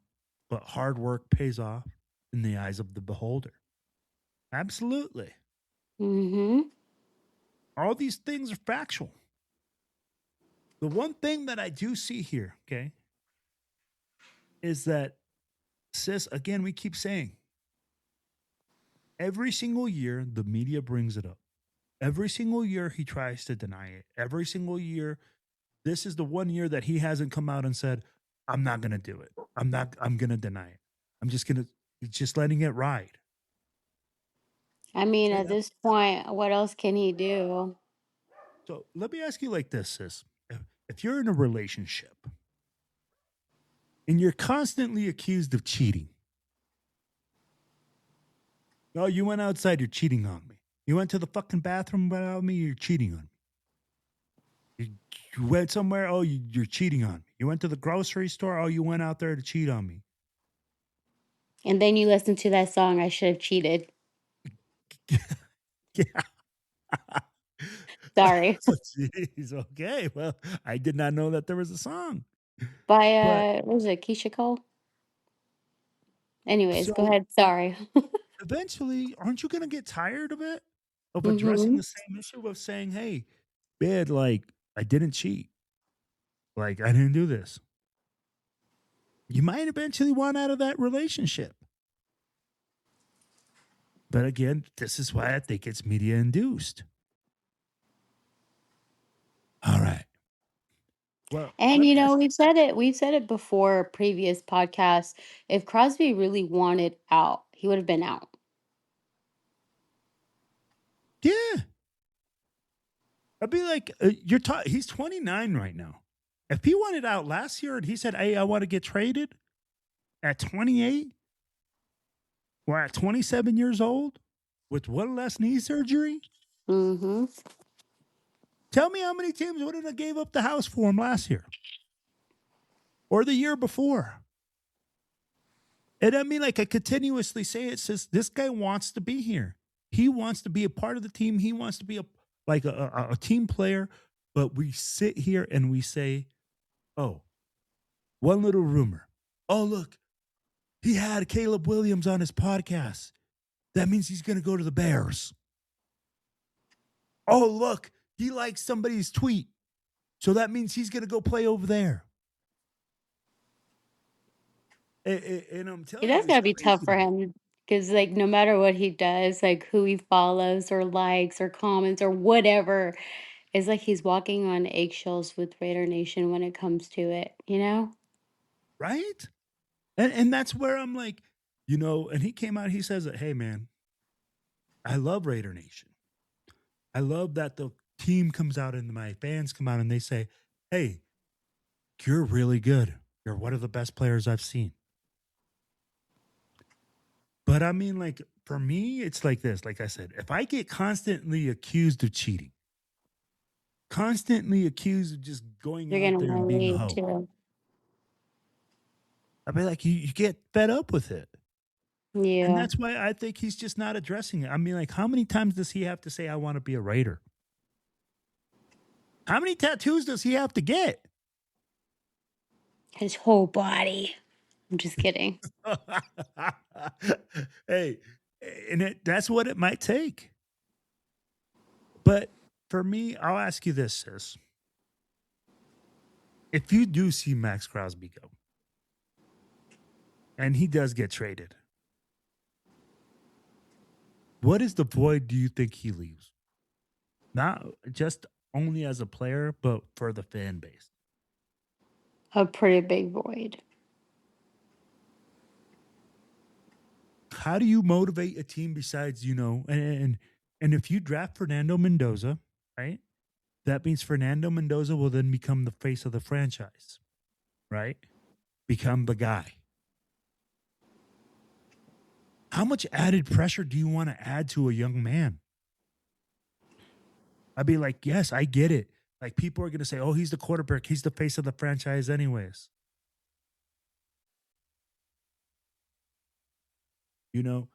but hard work pays off in the eyes of the beholder. Absolutely. Mm-hmm. All these things are factual. The one thing that I do see here, okay, is that, sis, again, we keep saying, every single year the media brings it up. Every single year he tries to deny it. Every single year this is the one year that he hasn't come out and said, I'm not going to do it. I'm going to deny it. I'm just going to, he's just letting it ride. I mean, And, at this point, what else can he do? so let me ask you like this, sis. If you're in a relationship and you're constantly accused of cheating, oh, you went outside, you're cheating on me. You went to the fucking bathroom without me, you're cheating on me. You went somewhere, oh, you're cheating on me. You went to the grocery store, oh, you went out there to cheat on me. And then you listen to that song, I Should Have Cheated. Yeah. Sorry. Oh, jeez. Okay. Well, I did not know that there was a song. By, But what was it, Keisha Cole? Anyways, go so ahead. Sorry. eventually, aren't you going to get tired of it? Of addressing Mhm. the same issue of saying, hey, man, like, I didn't cheat. Like, I didn't do this. You might eventually want out of that relationship. But again, this is why I think it's media induced. All right. Well, And let me ask. we've said it before previous podcasts. If Crosby really wanted out, he would have been out. Yeah. I'd be like, he's 29 right now. If he wanted out last year and he said, hey, I want to get traded at 28 or at 27 years old with one less knee surgery, Mhm. tell me how many teams wouldn't have gave up the house for him last year or the year before. And I mean, like I continuously say, it says this guy wants to be here. He wants to be a part of the team. He wants to be a team player. But we sit here and we say, oh, one little rumor. Oh, look, he had Caleb Williams on his podcast. That means he's going to go to the Bears. Oh, look, he likes somebody's tweet. So that means he's going to go play over there. And I'm It telling you, does it's gotta be tough crazy to for me. him because, like, no matter what he does, like who he follows or likes or comments or whatever, it's like he's walking on eggshells with Raider Nation when it comes to it, you know? Right? And that's where I'm like, and he came out, he says that, hey, man, I love Raider Nation. I love that the team comes out and my fans come out and they say, hey, you're really good. You're one of the best players I've seen. But I mean, like, for me, it's like this. Like I said, if I get constantly accused of cheating, constantly accused of just going You're out gonna there and wanna being a leave hoe, too. I mean, like, you get fed up with it. And Yeah. that's why I think he's just not addressing it. I mean, like, how many times does he have to say, I want to be a Raider? How many tattoos does he have to get? His whole body. I'm just kidding. Hey, and that's what it might take. But for me, I'll ask you this, sis. If you do see Max Crosby go, and he does get traded, what is the void do you think he leaves? Not just only as a player, but for the fan base. A pretty big void. How do you motivate a team besides, and if you draft Fernando Mendoza, right? That means Fernando Mendoza will then become the face of the franchise, right? Become the guy. How much added pressure do you want to add to a young man? I'd be like, yes, I get it. Like people are going to say, oh, he's the quarterback. He's the face of the franchise, anyways. You know,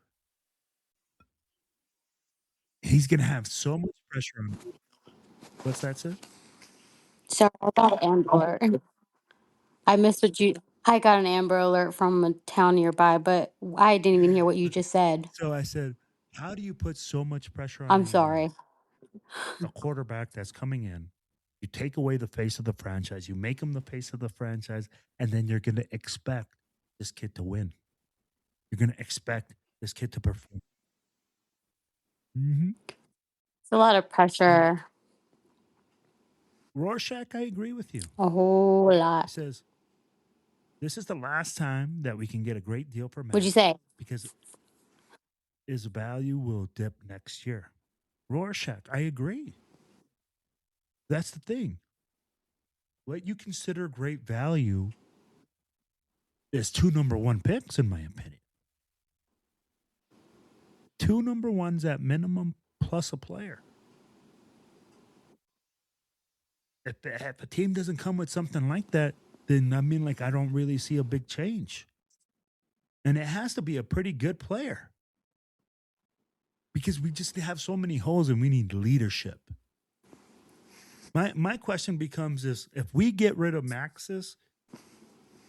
he's going to have so much pressure on him. What's that, sis? Sorry, I got an Amber Alert. I missed what you I got an Amber Alert from a town nearby, but I didn't even hear what you just said. So I said, how do you put so much pressure on I'm sorry. a quarterback that's coming in? You take away the face of the franchise, you make him the face of the franchise, and then you're going to expect this kid to win. You're going to expect this kid to perform. Mm-hmm. It's a lot of And pressure. Rorschach, I agree with you. A whole He lot. says, this is the last time that we can get a great deal for What'd you Max say? because his value will dip next year. Rorschach, I agree. That's the thing. What you consider great value is 2 number 1 picks, in my opinion. 2 number 1s at minimum plus a player. If a team doesn't come with something like that, then I mean, like, I don't really see a big change. And it has to be a pretty good player because we just have so many holes and we need leadership. My question becomes this: if we get rid of Max's,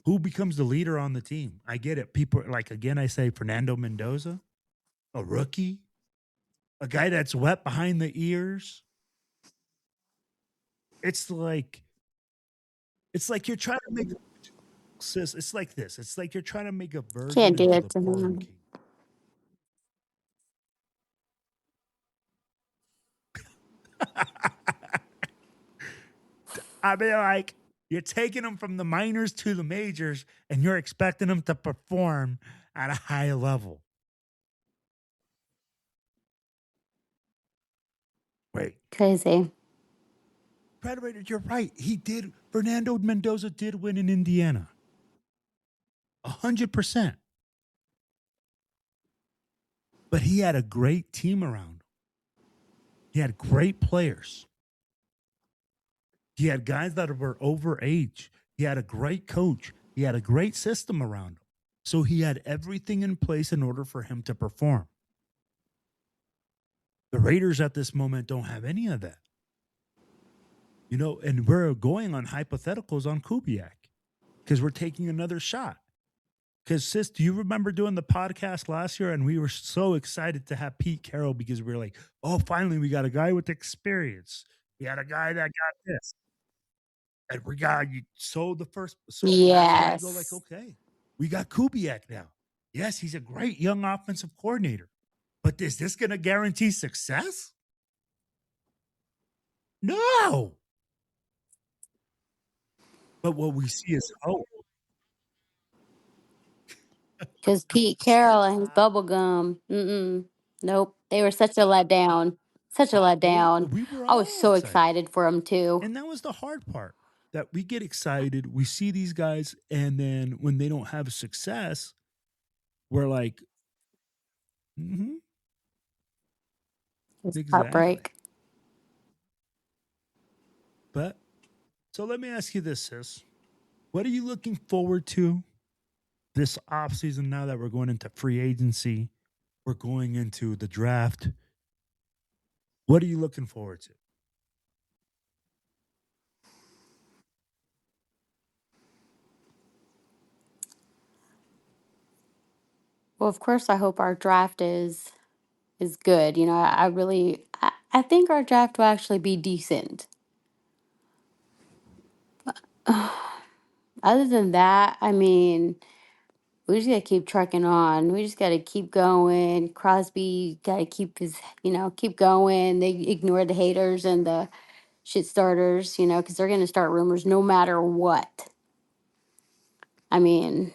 who becomes the leader on the team? I get it. People like, again, I say Fernando Mendoza, a rookie, a guy that's wet behind the ears. It's like you're trying to make sis. It's like this. It's like you're trying to make a version Can't do into it the to Portland him. King. I mean, like, you're taking them from the minors to the majors, and you're expecting them to perform at a high level. Wait, Crazy. Predator, you're right. He did. Fernando Mendoza did win in Indiana. 100%. But he had a great team around him. He had great players. He had guys that were over age. He had a great coach. He had a great system around him. So he had everything in place in order for him to perform. The Raiders at this moment don't have any of that. You know, and we're going on hypotheticals on Kubiak because we're taking another shot. Because, sis, do you remember doing the podcast last year? And we were so excited to have Pete Carroll because we were like, oh, finally, we got a guy with experience. We had a guy that got this. And we got you. So last year I go like, Yes. okay, we got Kubiak now. Yes, he's a great young offensive coordinator. But is this going to guarantee success? No. But what we see is hope. Because Pete Carroll and his bubble gum. Nope. They were such a letdown. Such a letdown. We were I was all so excited. excited for him too. And that was the hard part, that we get excited, we see these guys, and then when they don't have success, we're like, mm-hmm, It's exactly. heartbreak. But so let me ask you this, sis. What are you looking forward to this offseason now that we're going into free agency? We're going into the draft. What are you looking forward to? Well, of course, I hope our draft is good. You know, I really I think our draft will actually be decent. Other than that, I mean, we just gotta keep trucking on. We just gotta keep going. Crosby gotta keep his, keep going. They ignore the haters and the shit starters, because they're gonna start rumors no matter what. I mean,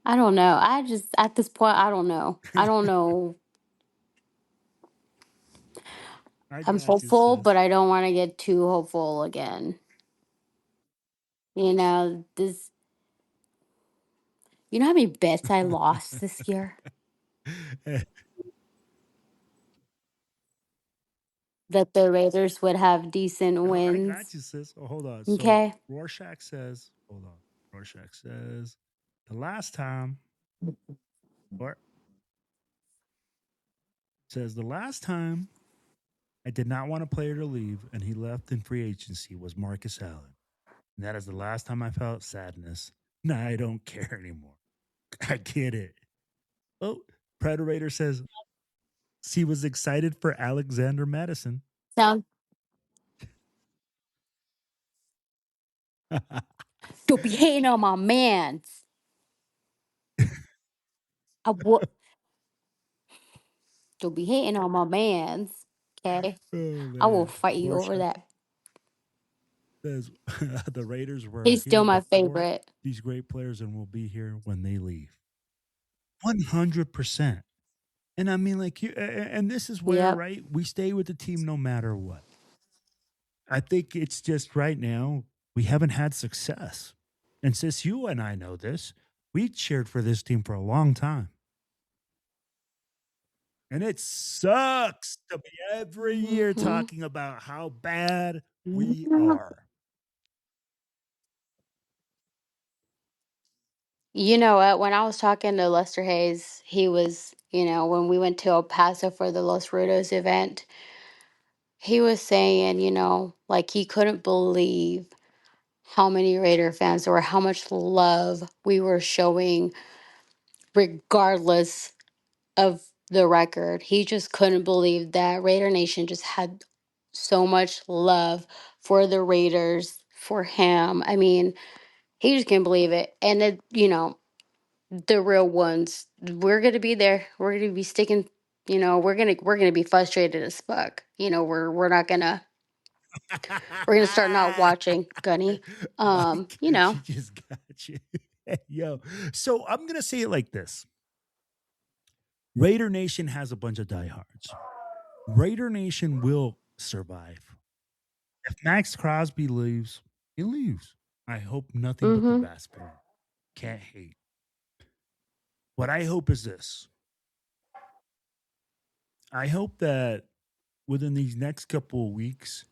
I don't know. I just at this point, I don't know. I don't know. I I'm got you, hopeful, sis. but I don't want to get too hopeful again. This. You know how many bets I lost this year that the Raiders would have decent No, I got wins. you, sis. Oh, hold on. So Okay. Rorschach says, hold on. Rorschach says, the last time, or says the last time I did not want a player to leave and he left in free agency was Marcus Allen. And that is the last time I felt sadness. Now I don't care anymore. I get it. Oh, Predator says he was excited for Alexander Madison. Sound don't be hating on my mans. I would Don't be hating on my man's. Okay. Oh I will man, fight you over Portia that. says the Raiders were He's still here my before favorite. these great players and will be here when they leave. 100%. And I mean, like, and this is where, Yep. right? We stay with the team no matter what. I think it's just right now we haven't had success. And since you and I know this, we cheered for this team for a long time. And it sucks to be every year Hmm. talking about how bad we You are. know what? When I was talking to Lester Hayes, he was, when we went to El Paso for the Los Rudos event, he was saying, like he couldn't believe how many Raider fans there were, how much love we were showing, regardless of the record. He just couldn't believe that Raider Nation just had so much love for the Raiders, for him. I mean, he just can't believe it. And the real ones, we're gonna be there. We're gonna be sticking. We're gonna be frustrated as fuck. We're not gonna. We're gonna start not watching Gunny. Mike, You know. she just got you. Yo. So I'm going to say it like this Raider Nation has a bunch of diehards. Raider Nation will survive. If Max Crosby leaves, he leaves. I hope nothing but the Mm-hmm. best for him. Can't hate. What I hope is this I hope that within these next couple of weeks,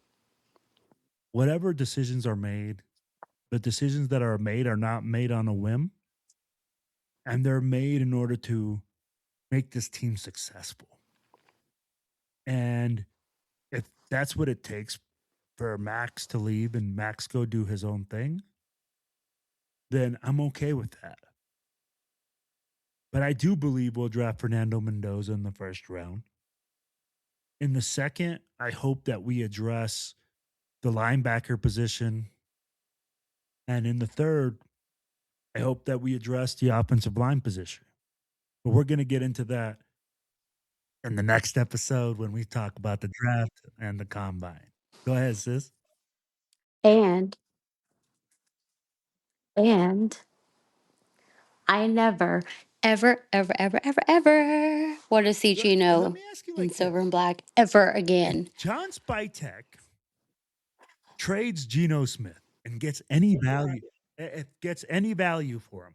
whatever decisions are made, the decisions that are made are not made on a whim, and they're made in order to make this team successful. And if that's what it takes for Max to leave and Max go do his own thing, then I'm okay with that. But I do believe we'll draft Fernando Mendoza in the first round. In the second, I hope that we address the linebacker position. And in the third, I hope that we address the offensive line position. But we're going to get into that in the next episode when we talk about the draft and the combine. Go ahead, sis. And and I never, ever, ever, ever, ever, ever want to see Let Gino me ask you in like silver this. and black ever If again. John Spytek trades Geno Smith and gets any value, if gets any value for him,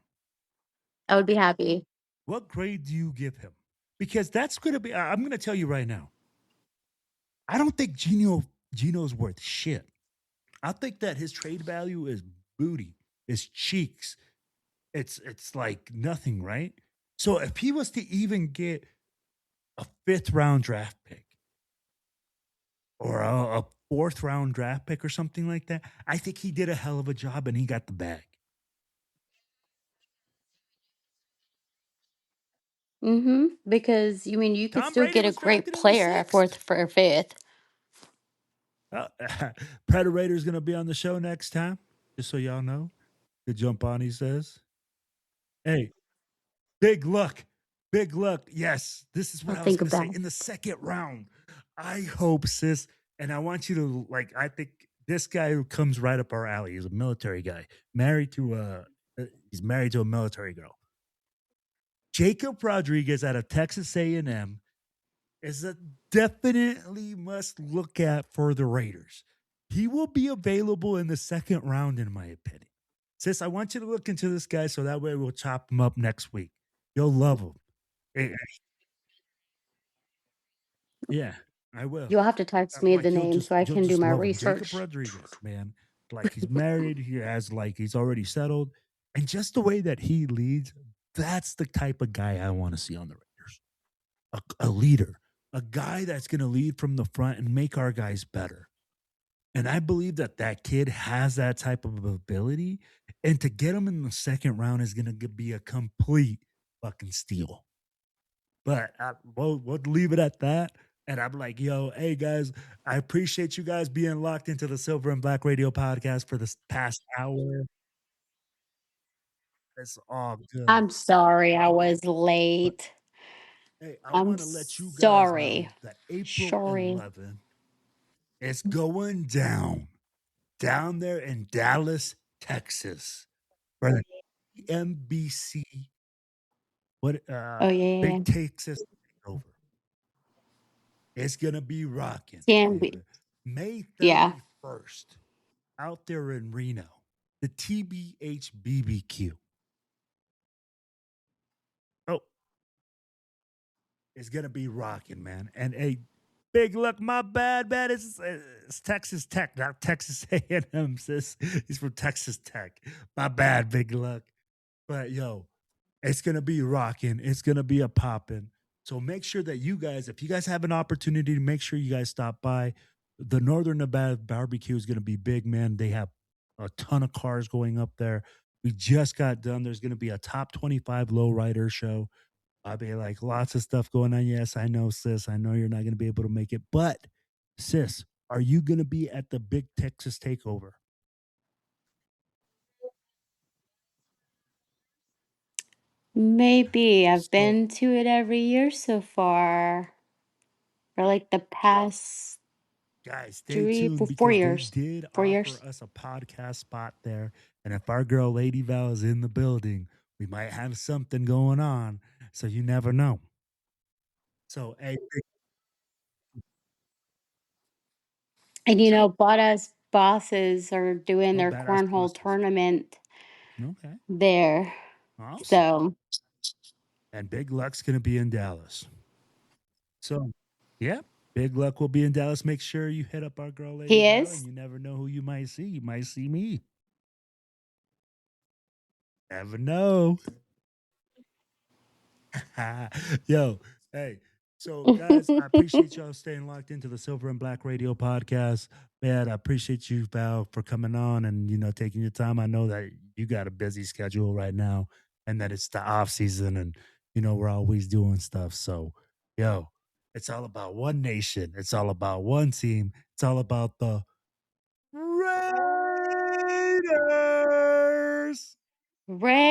I would be happy. what grade do you give him? Because that's going to be, I'm going to tell you right now, I don't think Geno's worth shit. I think that his trade value is booty, is cheeks. It's like nothing, right? So if he was to even get a fifth round draft pick or a fourth round draft pick or something like that, I think he did a hell of a job and he got the bag. Because you could Tom still Brady get a was great drafted in the player at sixth. fourth or fifth. Uh, Predator's going to be on the show next time, just so y'all know. The jump on, he says. Hey, big luck. Big luck. Yes, this is I'll what I was think going to say. about In the second round, I hope, sis, and I want you to, like, I think this guy who comes right up our alley. He's a military guy, he's married to a military girl. Jacob Rodriguez out of Texas A&M is a definitely must look at for the Raiders. He will be available in the second round, in my opinion. Sis, I want you to look into this guy so that way we'll chop him up next week. You'll love him. Eh, yeah, I will. You'll have to text me the Like name so I you'll can do just my love him. Jacob research. Rodriguez, man. Like he's married, he has like he's already settled. And just the way that he leads, that's the type of guy I want to see on the Raiders. A leader, a guy that's going to lead from the front and make our guys better. And I believe that that kid has that type of ability. And to get him in the second round is going to be a complete fucking steal. But we'll leave it at that. And I'm like, yo, hey guys, I appreciate you guys being locked into the Silver and Black Radio podcast for this past hour. It's all good. I'm sorry I was But late. Hey, I I'm want to let you guys know sorry. that April Sorry. 11th is going down there in Dallas, Texas, for the NBC what Oh, yeah, yeah, yeah. Big Texas Takeover. It's gonna be rocking. Can be. May Yeah. 31st, out there in Reno, the TBH BBQ. Oh, it's gonna be rocking, man. And a big luck, my bad, man. It's Texas Tech, not Texas A&M. Sis, he's from Texas Tech. My bad, big luck. But yo, it's gonna be rocking. It's gonna be a popping. So make sure that you guys, if you guys have an opportunity, to make sure you guys stop by. The Northern Nevada barbecue is gonna be big, man. They have a ton of cars going up there. We just got done. There's gonna be a top 25 lowrider show. I mean, like lots of stuff going on. Yes, I know, sis. I know you're not gonna be able to make it, but sis, are you gonna be at the big Texas takeover? Maybe. I've So been to it every year so far for like the past guys, stay three, tuned for four because they years. did 4 years. offer us a podcast spot there. And if our girl Lady Val is in the building, we might have something going on. So you never know. So, hey, And Badass Bosses are doing no their badass cornhole bosses. tournament Okay. there. Awesome. So And Big Luck's going to be in Dallas. So, yeah, Big Luck will be in Dallas. Make sure you hit up our girl Lady he Val, and is. you never know who you might see. You might see me. Never know. Yo, hey. So, guys, I appreciate y'all staying locked into the Silver and Black Radio podcast. Man, I appreciate you, Val, for coming on and taking your time. I know that you got a busy schedule right now, and that it's the off season, and we're always doing stuff. So, yo, it's all about one nation. It's all about one team. It's all about the Raiders. Raiders.